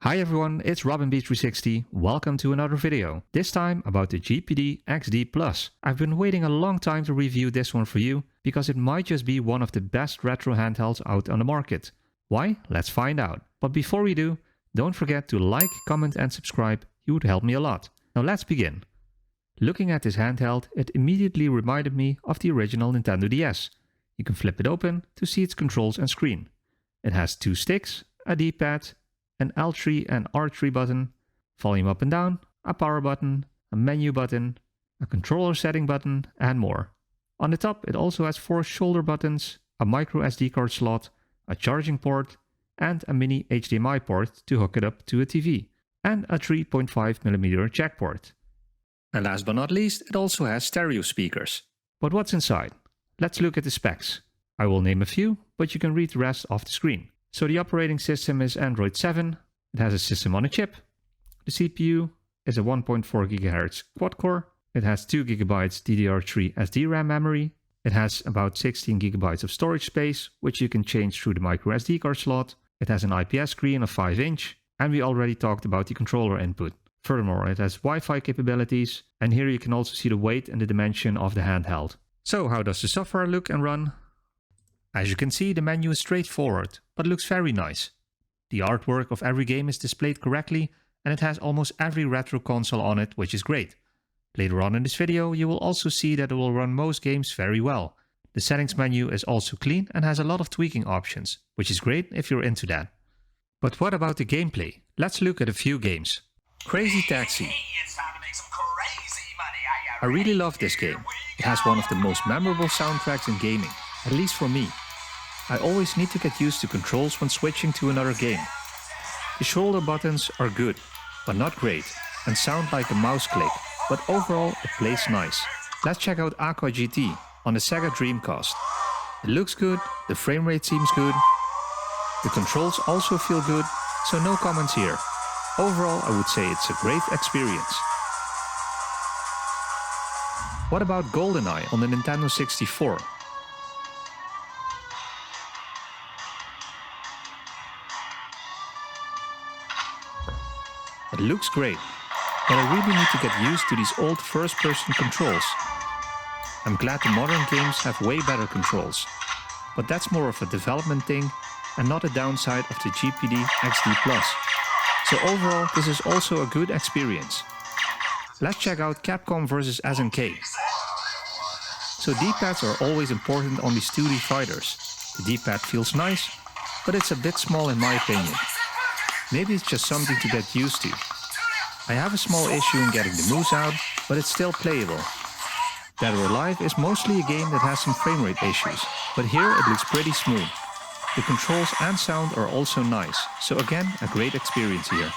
Hi everyone, it's RobinB360. Welcome to another video. This time about the GPD XD Plus. I've been waiting a long time to review this one for you because it might just be one of the best retro handhelds out on the market. Why? Let's find out. But before we do, don't forget to like, comment and subscribe. You would help me a lot. Now let's begin. Looking at this handheld, it immediately reminded me of the original Nintendo DS. You can flip it open to see its controls and screen. It has two sticks, a D-pad, an L3 and R3 button, volume up and down, a power button, a menu button, a controller setting button, and more. On the top it also has 4 shoulder buttons, a micro SD card slot, a charging port, and a mini HDMI port to hook it up to a TV, and a 3.5mm jack port. And last but not least, it also has stereo speakers. But what's inside? Let's look at the specs. I will name a few, but you can read the rest off the screen. So the operating system is Android 7, it has a system on a chip. The CPU is a 1.4 GHz quad-core, it has 2 GB DDR3 SD-RAM memory, it has about 16 GB of storage space, which you can change through the micro SD card slot, it has an IPS screen of 5-inch, and we already talked about the controller input. Furthermore, it has Wi-Fi capabilities, and here you can also see the weight and the dimension of the handheld. So how does the software look and run? As you can see, the menu is straightforward, but looks very nice. The artwork of every game is displayed correctly, and it has almost every retro console on it, which is great. Later on in this video, you will also see that it will run most games very well. The settings menu is also clean and has a lot of tweaking options, which is great if you're into that. But what about the gameplay? Let's look at a few games. Crazy Taxi. I really love this game. It has one of the most memorable soundtracks in gaming, at least for me. I always need to get used to controls when switching to another game. The shoulder buttons are good, but not great, and sound like a mouse click, but overall it plays nice. Let's check out Aqua GT on the Sega Dreamcast. It looks good, the frame rate seems good, the controls also feel good, so no comments here. Overall I would say it's a great experience. What about GoldenEye on the Nintendo 64? It looks great, but I really need to get used to these old first-person controls. I'm glad the modern games have way better controls, but that's more of a development thing and not a downside of the GPD XD Plus. So overall, this is also a good experience. Let's check out Capcom vs SNK. So D-pads are always important on these 2D fighters. The D-pad feels nice, but it's a bit small in my opinion. Maybe it's just something to get used to. I have a small issue in getting the moves out, but it's still playable. Dead or Alive is mostly a game that has some frame rate issues, but here it looks pretty smooth. The controls and sound are also nice, so again a great experience here.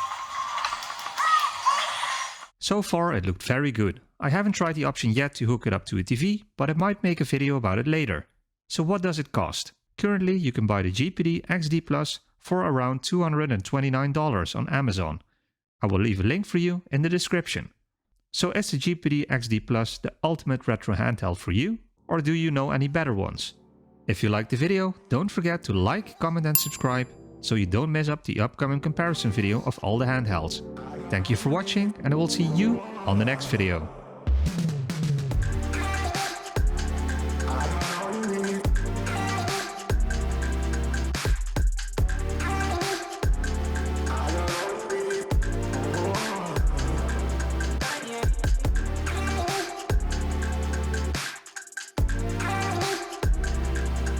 So far it looked very good. I haven't tried the option yet to hook it up to a TV, but I might make a video about it later. So what does it cost? Currently you can buy the GPD XD Plus for around $229 on Amazon. I will leave a link for you in the description. So is the GPD XD Plus the ultimate retro handheld for you, or do you know any better ones? If you liked the video, don't forget to like, comment and subscribe so you don't miss up the upcoming comparison video of all the handhelds. Thank you for watching and I will see you on the next video.